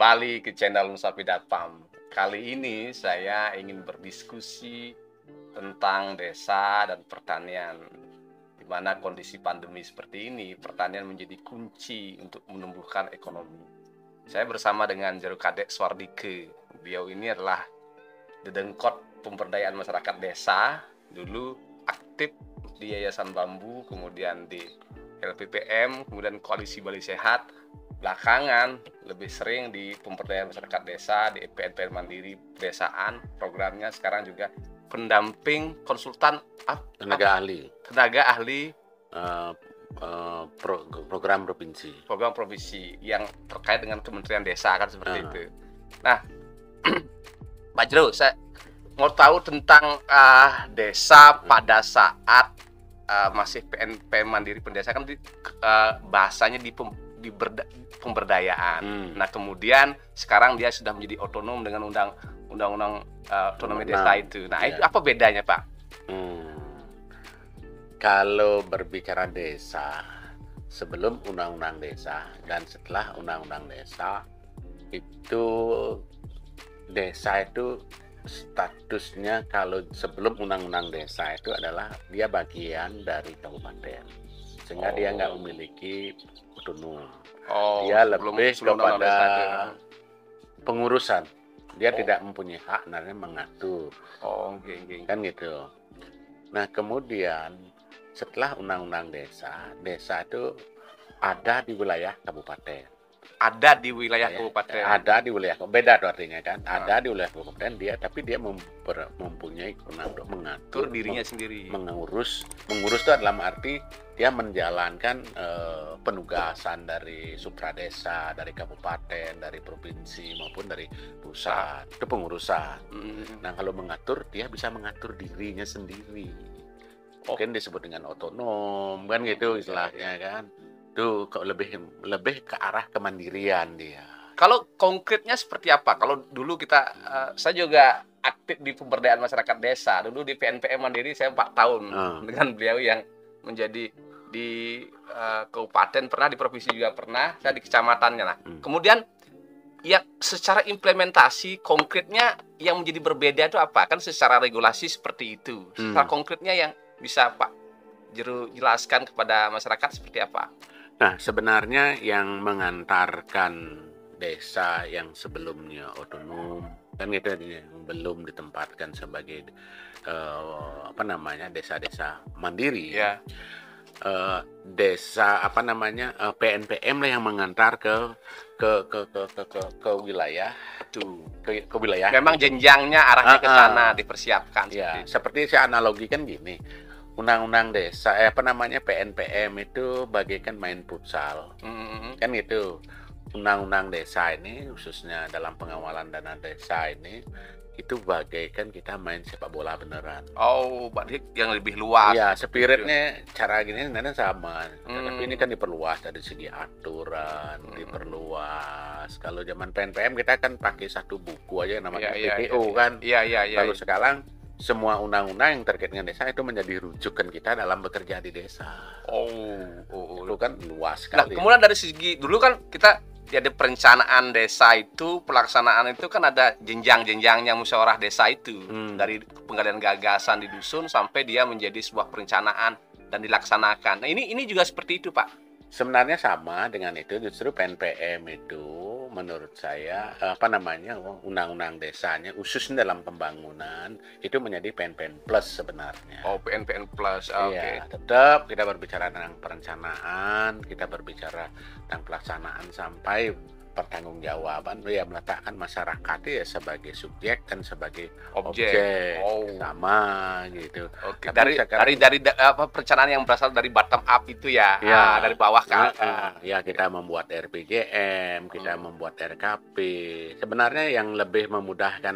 kembali ke channel Nusa Pidatpam. Kali ini saya ingin berdiskusi tentang desa dan pertanian. Di mana kondisi pandemi seperti ini, pertanian menjadi kunci untuk menumbuhkan ekonomi. Saya bersama dengan Jero Kadek Swardike. Beliau ini adalah dedengkot pemberdayaan masyarakat desa. Dulu aktif di Yayasan Bambu, kemudian di LPPM, kemudian Koalisi Bali Sehat. Belakangan lebih sering di pemberdayaan masyarakat desa, di PNPM Mandiri Pedesaan, programnya sekarang juga pendamping konsultan tenaga ahli program provinsi yang terkait dengan Kementerian Desa kan seperti itu. Nah, Pak Jero, saya mau tahu tentang desa pada saat masih PNPM Mandiri Pedesaan kan bahasanya di pemberdayaan. Nah, kemudian sekarang dia sudah menjadi otonom dengan undang-undang otonomi desa itu. Nah, itu apa bedanya, Pak? Kalau berbicara desa, sebelum undang-undang desa dan setelah undang-undang desa, itu desa itu statusnya, kalau sebelum undang-undang desa itu adalah dia bagian dari kabupaten, sehingga dia nggak memiliki otonom. Dia lebih kepada pengurusan. Dia tidak mempunyai hak namanya mengatur. Kan gitu. Nah, kemudian setelah undang-undang desa itu ada di wilayah kabupaten. Ada di wilayah kabupaten. Ada di wilayah, beda tuh artinya kan. Ada di wilayah kabupaten tapi dia mempunyai kewenangan untuk mengatur dirinya sendiri. Mengurus itu dalam arti dia menjalankan penugasan dari supradesa, dari kabupaten, dari provinsi maupun dari pusat. Itu pengurusan. Nah, kalau mengatur, dia bisa mengatur dirinya sendiri. Mungkin disebut dengan otonom, kan gitu istilahnya kan. Itu lebih ke arah kemandirian dia. Kalau konkretnya seperti apa? Kalau dulu saya juga aktif di pemberdayaan masyarakat desa. Dulu di PNPM Mandiri saya 4 tahun dengan beliau yang menjadi di kabupaten pernah, di provinsi juga pernah, saya di kecamatannya lah. Kemudian ya secara implementasi konkretnya yang menjadi berbeda itu apa? Kan secara regulasi seperti itu. Secara konkretnya yang bisa Pak Jero jelaskan kepada masyarakat seperti apa? Nah, sebenarnya yang mengantarkan desa yang sebelumnya otonom kan itu yang belum ditempatkan sebagai desa-desa mandiri. Desa PNPM lah yang mengantar ke wilayah ke wilayah. Memang jenjangnya arahnya ke sana dipersiapkan. Ya, seperti saya analogikan gini. Undang-undang desa PNPM itu bagaikan main futsal. Kan gitu. Undang-undang desa ini khususnya dalam pengawalan dana desa ini itu bagaikan kita main sepak bola beneran. Berarti yang lebih luas. Ya, spiritnya cara gini nanti sama. Tapi ini kan diperluas dari segi aturan, diperluas. Kalau zaman PNPM kita kan pakai satu buku aja namanya PPO kan. Lalu sekarang semua undang-undang yang terkait dengan desa itu menjadi rujukan kita dalam bekerja di desa. Itu kan luas sekali. Nah, kemudian dari segi dulu kan kita ada perencanaan desa itu, pelaksanaan itu kan ada jenjang-jenjangnya musyawarah desa itu. Dari penggalian gagasan di dusun sampai dia menjadi sebuah perencanaan dan dilaksanakan. Nah, ini juga seperti itu, Pak. Sebenarnya sama dengan itu, justru PNPM itu menurut saya undang-undang desanya khususnya dalam pembangunan itu menjadi PNPM plus sebenarnya. PNPM plus. Iya, tetap kita berbicara tentang perencanaan, kita berbicara tentang pelaksanaan sampai pertanggungjawaban, ya meletakkan masyarakat ya sebagai subjek dan sebagai objek. Sama gitu. Dari perencanaan yang berasal dari bottom up itu dari bawah ke atas. Ya, kita membuat RPJM, kita membuat RKP. Sebenarnya yang lebih memudahkan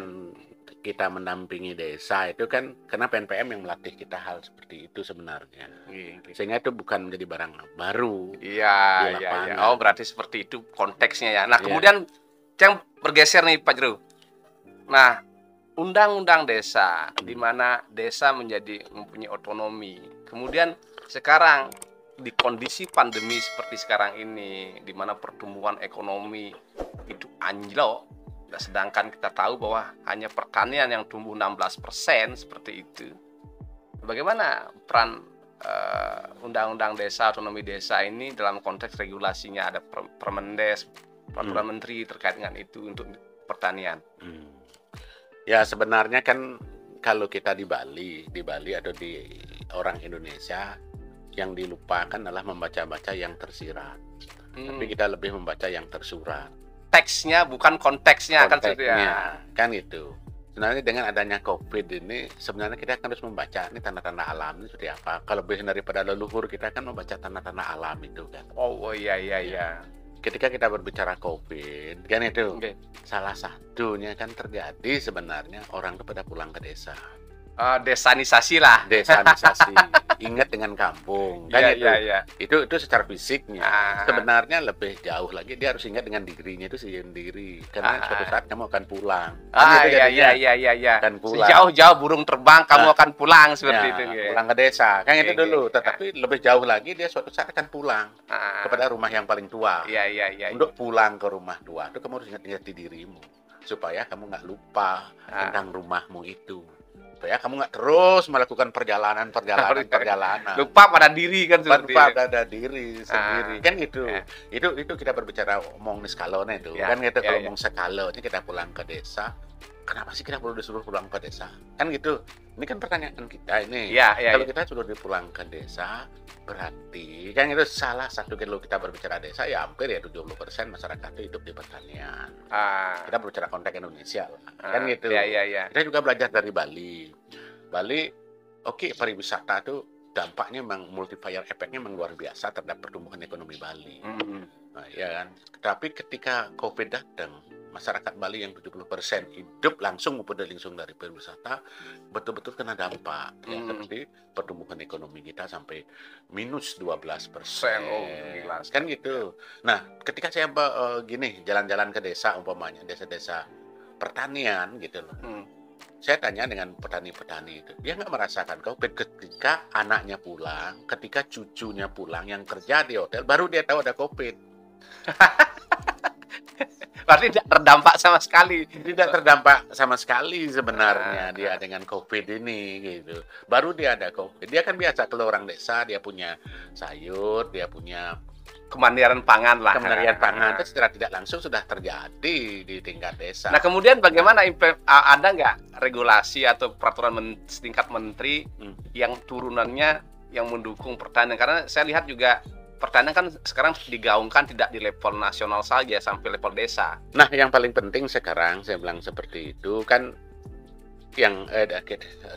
kita mendampingi desa itu kan karena PNPM yang melatih kita hal seperti itu sebenarnya. Sehingga itu bukan menjadi barang baru. Iya. Berarti seperti itu konteksnya ya. Nah, kemudian yang bergeser nih Pak Jero. Nah, undang-undang desa di mana desa mempunyai otonomi. Kemudian sekarang di kondisi pandemi seperti sekarang ini, di mana pertumbuhan ekonomi itu anjlok. Sedangkan kita tahu bahwa hanya pertanian yang tumbuh 16% seperti itu. Bagaimana peran Undang-Undang Desa, Otonomi Desa ini dalam konteks regulasinya? Ada Permendes, peraturan menteri terkait dengan itu untuk pertanian. Ya sebenarnya kan kalau kita di Bali atau di orang Indonesia, yang dilupakan adalah membaca-baca yang tersirat. Tapi kita lebih membaca yang tersurat. Teksnya bukan konteksnya, kan gitu ya. Kan itu. Sebenarnya dengan adanya COVID ini, sebenarnya kita harus membaca ini tanda-tanda alam ini seperti apa. Kalau lebih daripada leluhur, kita kan membaca tanda-tanda alam itu kan. Oh iya. Ketika kita berbicara COVID, kan itu salah satunya kan terjadi sebenarnya orang itu pada pulang ke desa. Desanisasi lah. Desanisasi. Ingat dengan kampung. Kan itu secara fisiknya. Sebenarnya lebih jauh lagi dia harus ingat dengan dirinya itu sendiri. Karena suatu saat kamu akan pulang. Iya. Akan pulang. Sejauh-jauh burung terbang kamu akan pulang seperti itu. Pulang ke desa. Kan itu dulu. Tetapi lebih jauh lagi dia suatu saat akan pulang kepada rumah yang paling tua. Iya. Untuk pulang ke rumah tua itu kamu harus ingat di dirimu. Supaya kamu nggak lupa tentang rumahmu itu. Supaya kamu nggak terus melakukan perjalanan. Lupa pada diri kan seperti lupa pada diri sendiri kan gitu. Itu kita berbicara omong skalone itu kan gitu. Kalau omong skalone kita pulang ke desa, kenapa sih kita perlu disuruh pulang ke desa? Kan gitu. Ini kan pertanyaan kita ini. Kalau kita sudah dipulang ke desa, berarti kan itu salah satu. Kalau kita berbicara desa ya hampir ya 70% masyarakat itu hidup di pertanian. Kita berbicara konteks Indonesia lah. Kan gitu. Kita juga belajar dari Bali. Oke, pariwisata itu dampaknya memang multiplier efeknya memang luar biasa terhadap pertumbuhan ekonomi Bali. Nah, ya kan. Tapi ketika COVID datang, masyarakat Bali yang 70% hidup langsung maupun langsung dari pariwisata betul-betul kena dampak. Ya, seperti pertumbuhan ekonomi kita sampai minus 12%. Kan gitu. Nah, ketika saya jalan-jalan ke desa umpamanya, desa-desa pertanian gitu loh. Saya tanya dengan petani-petani itu, dia nggak merasakan COVID ketika anaknya pulang, ketika cucunya pulang yang kerja di hotel, baru dia tahu ada COVID. Berarti tidak terdampak sama sekali. Tidak terdampak sama sekali sebenarnya dia dengan COVID ini gitu. Baru dia ada COVID. Dia kan biasa kalau orang desa dia punya sayur, dia punya kemandirian pangan lah. Kemandirian pangan itu secara tidak langsung sudah terjadi di tingkat desa. Nah kemudian bagaimana ada nggak regulasi atau peraturan setingkat menteri yang turunannya yang mendukung pertanian? Karena saya lihat juga pertanian kan sekarang digaungkan tidak di level nasional saja sampai level desa. Nah yang paling penting sekarang saya bilang seperti itu kan. Yang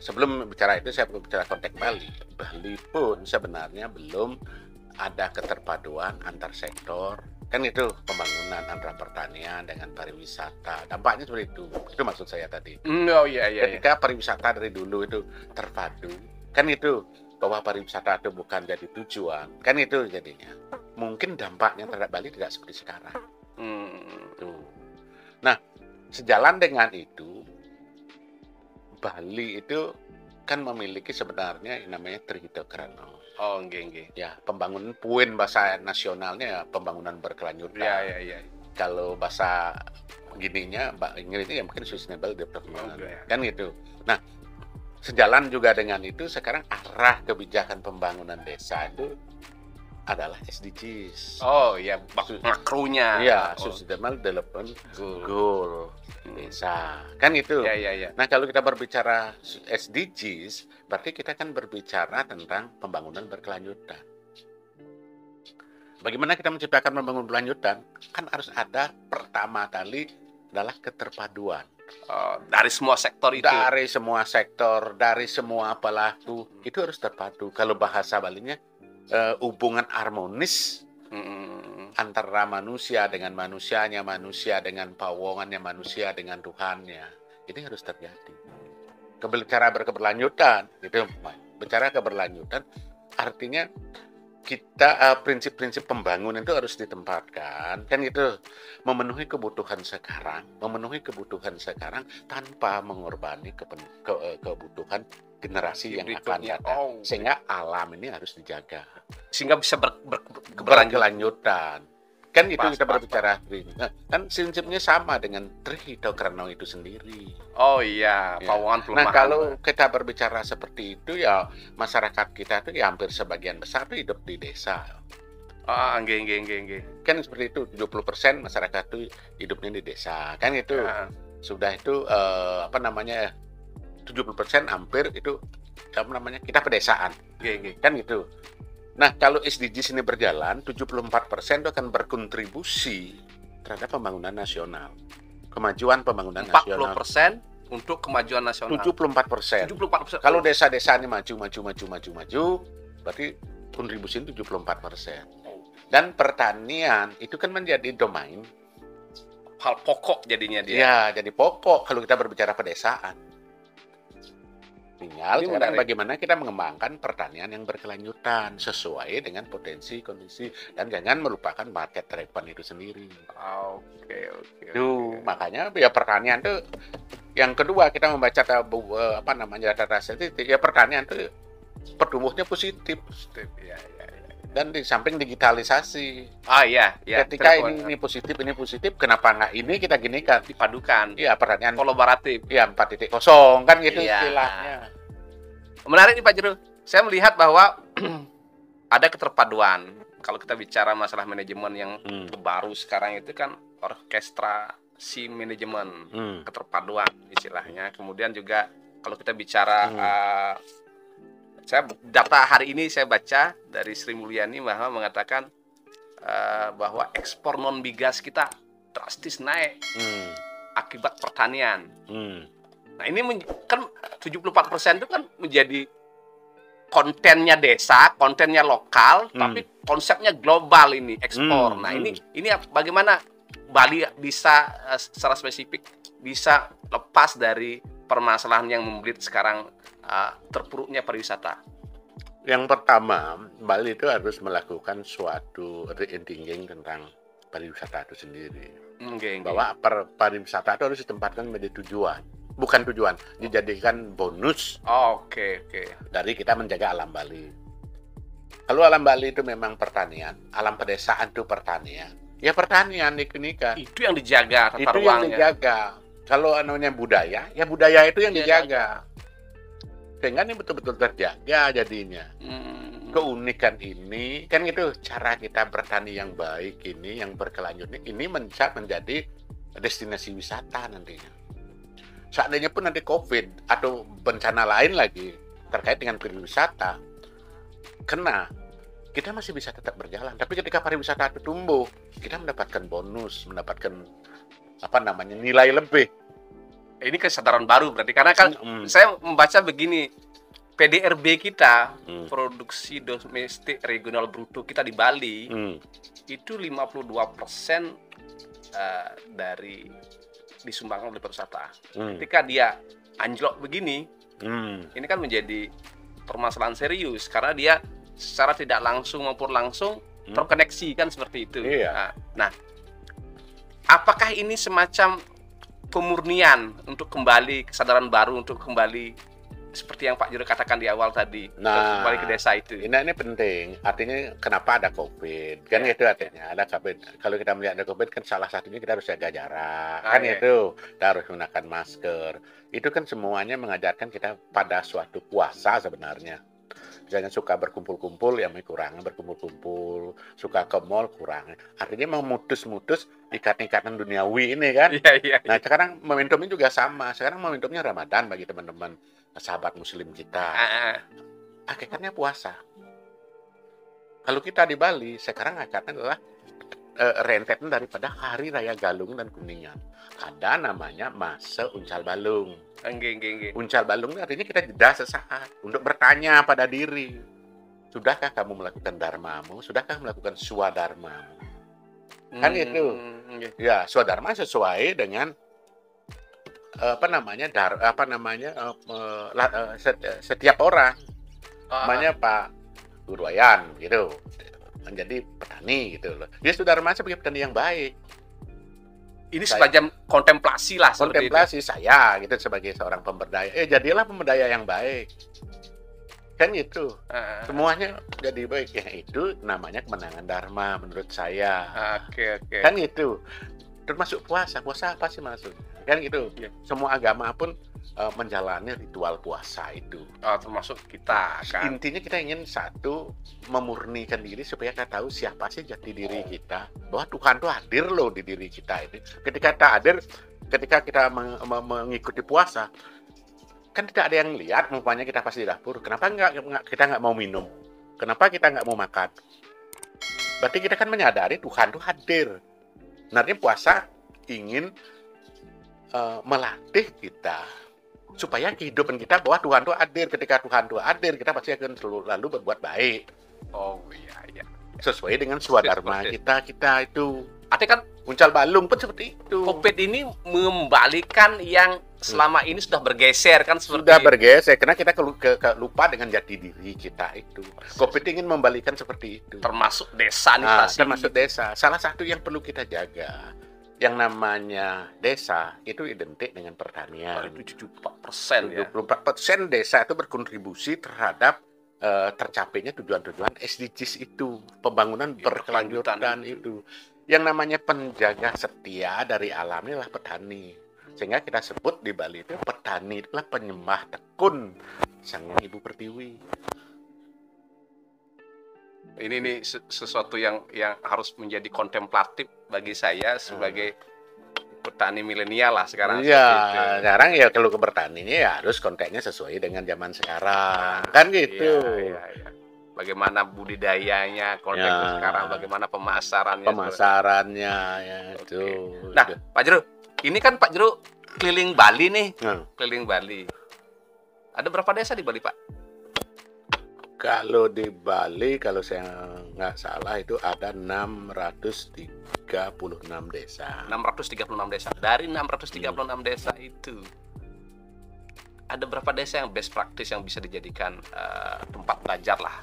sebelum bicara itu saya bicara konteks Bali. Bali pun sebenarnya belum ada keterpaduan antar sektor, kan itu pembangunan antara pertanian dengan pariwisata. Dampaknya seperti itu maksud saya tadi. Ketika pariwisata dari dulu itu terpadu, kan itu bahwa pariwisata itu bukan jadi tujuan, kan itu jadinya. Mungkin dampaknya terhadap Bali tidak seperti sekarang. Nah, sejalan dengan itu, Bali itu kan memiliki sebenarnya yang namanya Trihito-Krano. Ya, pembangunan puin bahasa nasionalnya ya, pembangunan berkelanjutan. Kalau bahasa gininya, Mbak Inggrisnya ya mungkin sustainable development. Kan gitu. Nah, sejalan juga dengan itu sekarang arah kebijakan pembangunan desa itu adalah SDGs. Makronya. Ya, Sustainable Development Goal desa. Kan itu. Nah, kalau kita berbicara SDGs, berarti kita kan berbicara tentang pembangunan berkelanjutan. Bagaimana kita menciptakan pembangunan berkelanjutan? Kan harus ada pertama kali adalah keterpaduan. Dari semua sektor itu. Dari semua sektor, dari semua pelaku itu harus terpadu. Kalau bahasa Balinya hubungan harmonis antara manusia dengan manusianya, manusia dengan pawongannya, manusia dengan Tuhannya. Ini harus terjadi. Bicara berkeberlanjutan, gitu. Bicara keberlanjutan artinya kita prinsip-prinsip pembangunan itu harus ditempatkan, kan gitu, memenuhi kebutuhan sekarang tanpa mengorbankan kebutuhan generasi yang akan datang. Sehingga alam ini harus dijaga. Sehingga bisa berkeberlanjutan. Kan itu Pas, kita pas, berbicara Tri. Nah, kan prinsipnya sama dengan Tri Cokrono itu sendiri. Oh iya, Ya. pawongan Nah, pelemahan. kalau kita berbicara seperti itu ya masyarakat kita itu ya hampir sebagian besar itu hidup di desa. Nggih. Kan seperti itu, 70% masyarakat itu hidupnya di desa. Kan itu Ya, sudah itu 70% hampir itu kita pedesaan. nggih. Kan gitu. Nah, kalau SDGs ini berjalan, 74% itu akan berkontribusi terhadap pembangunan nasional. Kemajuan pembangunan nasional. 40% untuk kemajuan nasional. 74%. 74%. Kalau desa-desa ini maju, berarti kontribusi 74%. Dan pertanian itu kan menjadi domain. hal pokok jadinya dia. Ya, jadi pokok kalau kita berbicara pedesaan. Tinggal Ini sekarang menarik. bagaimana kita mengembangkan pertanian yang berkelanjutan sesuai dengan potensi kondisi dan jangan melupakan market driven itu sendiri. Oke. Makanya ya pertanian tuh yang kedua kita membaca data statistik ya pertanian tuh pertumbuhnya positif Ya. dan di samping digitalisasi. Iya. Ketika ini positif, kenapa nggak ini kita ginikan? Dipadukan. Iya pertanian Kolaboratif. ya 4.0 kan gitu Iya. istilahnya. Menarik nih Pak Jero. Saya melihat bahwa ada keterpaduan. Kalau kita bicara masalah manajemen yang terbaru sekarang itu kan orkestrasi manajemen, keterpaduan istilahnya. Kemudian juga kalau kita bicara data hari ini saya baca dari Sri Mulyani bahwa mengatakan bahwa ekspor non migas kita drastis naik akibat pertanian. Nah ini kan 74% itu kan menjadi kontennya desa, kontennya lokal, tapi konsepnya global ini ekspor. Nah ini bagaimana Bali bisa secara spesifik bisa lepas dari permasalahan yang membelit sekarang terpuruknya pariwisata. Yang pertama, Bali itu harus melakukan suatu re-thinking tentang pariwisata itu sendiri. Bahwa pariwisata itu harus ditempatkan menjadi tujuan, bukan tujuan, dijadikan bonus. Oke. Dari kita menjaga alam Bali. Kalau alam Bali itu memang pertanian, alam pedesaan itu pertanian. Ya pertanian nikah. Itu yang dijaga tata Itu ruangnya. yang dijaga. Kalau namanya budaya, ya budaya itu yang dijaga. Sehingga ini betul-betul terjaga jadinya. Keunikan ini, kan itu cara kita bertani yang baik ini, yang berkelanjutan ini menjadi destinasi wisata nantinya. Seandainya pun nanti COVID atau bencana lain lagi terkait dengan pariwisata, kita masih bisa tetap berjalan. Tapi ketika pariwisata itu tumbuh, kita mendapatkan bonus, mendapatkan nilai lebih. Ini kesadaran baru berarti karena kan saya membaca begini, PDRB kita produksi domestik regional bruto kita di Bali itu 52% dari disumbangkan oleh pariwisata. Ketika dia anjlok begini, ini kan menjadi permasalahan serius karena dia secara tidak langsung maupun langsung terkoneksi kan seperti itu. Iya. Nah, apakah ini semacam pemurnian untuk kembali kesadaran baru untuk kembali seperti yang Pak Jero katakan di awal tadi, kembali ke desa itu? Ini penting. Artinya kenapa ada COVID? Kan itu artinya ada COVID. Kalau kita melihat ada COVID kan salah satunya kita harus jaga jarak. Itu kita harus menggunakan masker. Itu kan semuanya mengajarkan kita pada suatu puasa sebenarnya. Misalnya suka berkumpul-kumpul ya kurang berkumpul-kumpul, suka ke mall kurang. Artinya memutus-mutus ikatan-ikatan duniawi ini kan. Iya. Nah sekarang momentumnya juga sama. Sekarang momentumnya Ramadan bagi teman-teman sahabat Muslim kita. Hakikatnya puasa. Kalau kita di Bali sekarang hakikatnya adalah rentetan daripada Hari Raya Galung dan Kuningan. Ada namanya masa uncal balung. Uncal balung artinya kita jeda sesaat untuk bertanya pada diri. Sudahkah kamu melakukan dharmamu? Sudahkah melakukan swadharmamu? Kan itu. Ya, swadharma sesuai dengan setiap orang. Namanya Pak Gurwayan gitu. Menjadi petani gitu loh. Dia swadharma sebagai petani yang baik. Ini semacam kontemplasi lah. Kontemplasi saya gitu sebagai seorang pemberdaya. Jadilah pemberdaya yang baik. kan gitu. Ah, Semuanya jadi baik. Ya itu namanya kemenangan Dharma menurut saya. oke, oke. Kan gitu. Termasuk puasa. Puasa apa sih maksudnya? Kan gitu. Iya. Semua agama pun menjalani ritual puasa itu. Oh, termasuk kita kan. Intinya kita ingin satu, memurnikan diri supaya kita tahu siapa sih jati diri kita, bahwa Tuhan tuh hadir loh di diri kita ini. Ketika kita hadir, ketika kita mengikuti puasa, kan tidak ada yang lihat, umpamanya kita pasti di dapur. Kenapa kita nggak mau minum? Kenapa kita nggak mau makan? Berarti kita kan menyadari Tuhan tuh hadir. Sebenarnya puasa ingin melatih kita supaya kehidupan kita bahwa Tuhan itu hadir. Ketika Tuhan itu hadir, kita pasti akan selalu berbuat baik. Oh iya. Sesuai dengan swadharma Persis. kita itu. Artinya kan Uncal balung pun seperti itu. COVID ini mengembalikan yang selama ini sudah bergeser kan seperti Sudah bergeser, karena kita lupa dengan jati diri kita itu. COVID ingin membalikan seperti itu. termasuk desa sanitasi. Termasuk desa. Salah satu yang perlu kita jaga, yang namanya desa itu identik dengan pertanian. Itu 74% ya. 24% desa itu berkontribusi terhadap tercapainya tujuan-tujuan SDGs itu, pembangunan Ya, berkelanjutan itu. Yang namanya penjaga setia dari alam inilah petani. Sehingga kita sebut di Bali itu petani itulah penyembah tekun sang Ibu Pertiwi. Ini sesuatu yang harus menjadi kontemplatif bagi saya sebagai petani milenial lah sekarang. Iya, seperti itu. sekarang ya kalau ke bertaninya ya harus konteksnya sesuai dengan zaman sekarang. Kan gitu. Iya. Bagaimana budidayanya, konteksnya Ya. sekarang, bagaimana pemasarannya. Pemasarannya ya itu. Nah, Pak Jero, ini kan Pak Jero keliling Bali nih, Nah, keliling Bali. Ada berapa desa di Bali, Pak? kalau di Bali, kalau saya nggak salah itu ada 636 desa. 636 desa. Dari 636 desa itu, ada berapa desa yang best practice yang bisa dijadikan tempat belajar lah,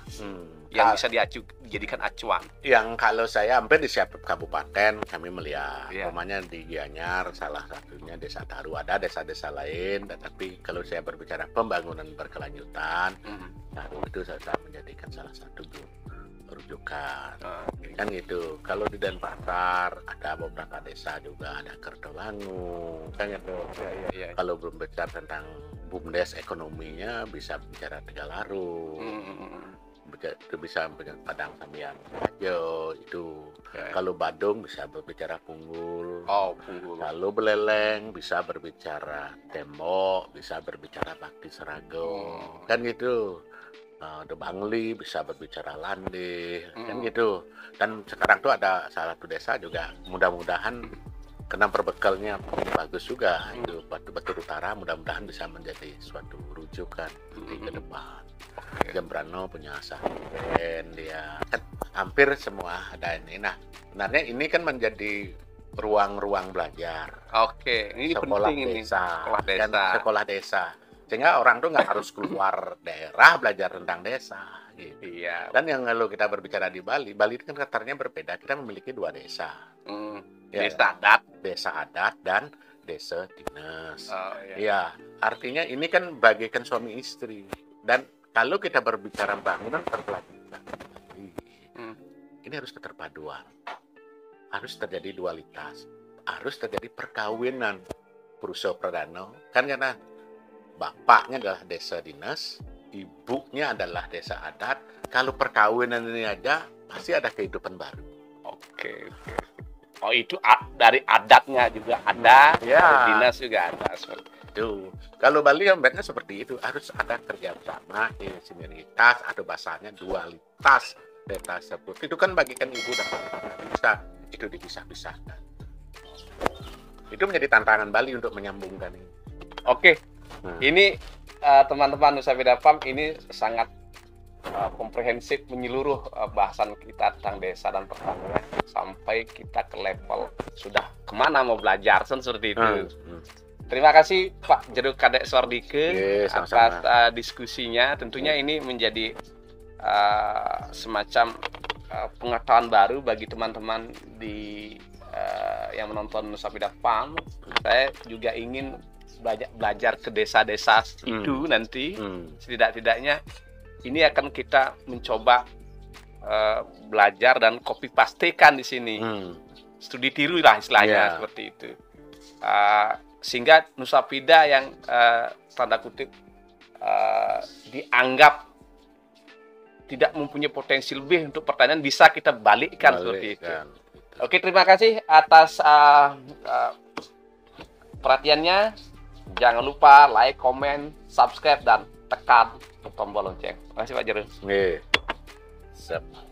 yang bisa dijadikan acuan? Yang kalau saya hampir di setiap kabupaten kami melihat, Iya. namanya di Gianyar salah satunya Desa Taru, ada desa-desa lain, tetapi kalau saya berbicara pembangunan berkelanjutan, Taru itu saya menjadikan salah satu rujukan. Kan gitu. Kalau di Denpasar ada beberapa desa juga, ada Kertolangu, kan gitu. Iya. Kalau belum bicara tentang BUMDes ekonominya bisa bicara Tegalaru. Itu bisa Padang Sambiang Rajo itu. Ya. Kalau Badung bisa berbicara Punggul. Oh, Punggul. Kalau Beleleng bisa berbicara Tembok, bisa berbicara Bakti Serago. Kan gitu. The Bangli bisa berbicara Lande, kan gitu. Dan sekarang tuh ada salah satu desa juga, mudah-mudahan kena perbekalnya bagus juga itu Batu Utara, mudah-mudahan bisa menjadi suatu rujukan di ke depan. Jembrano punya Sahen, dia kan hampir semua ada ini. Nah, sebenarnya ini kan menjadi ruang-ruang belajar. Oke, ini Sekolah penting desa, ini. kan sekolah desa. Sehingga orang tuh nggak harus keluar daerah belajar tentang desa. Gitu. Iya. Dan yang kalau kita berbicara di Bali, Bali itu kan karakternya berbeda. Kita memiliki 2 desa. Ya, Desa adat. Desa adat dan desa dinas. Oh, iya. Iya, artinya ini kan bagaikan suami istri. Dan kalau kita berbicara bangunan berkelanjutan, ini harus keterpaduan. Harus terjadi dualitas. Harus terjadi perkawinan. Purusa Pradana. Kan karena bapaknya adalah desa dinas, ibunya adalah desa adat. Kalau perkawinan ini aja, pasti ada kehidupan baru. Oke. Oh, itu dari adatnya juga ada, Ya. dari dinas juga ada. Itu. Kalau Bali mereka seperti itu, harus ada kerja bersama, sinergitas, atau bahasanya dualitas data tersebut. Itu kan bagikan ibu dan bapak bisa itu dipisah-pisahkan. Itu menjadi tantangan Bali untuk menyambungkan ini. Oke. Ini teman-teman Nusa Bida Farm ini sangat komprehensif menyeluruh bahasan kita tentang desa dan pertanian sampai kita ke level sudah kemana mau belajar seperti itu. Terima kasih Pak Jero Kadek Swardike atas diskusinya. Tentunya ini menjadi semacam pengetahuan baru bagi teman-teman yang menonton Nusa Bida Farm. Saya juga ingin belajar ke desa-desa itu nanti, setidak-tidaknya ini akan kita mencoba belajar dan copy pastekan di sini. Studi tiru lah istilahnya seperti itu. Sehingga Nusapida yang tanda kutip dianggap tidak mempunyai potensi lebih untuk pertanian bisa kita balikkan seperti itu. Oke, terima kasih atas perhatiannya. Jangan lupa like, komen, subscribe, dan tekan tombol lonceng. Terima kasih Pak Jerun. Siap.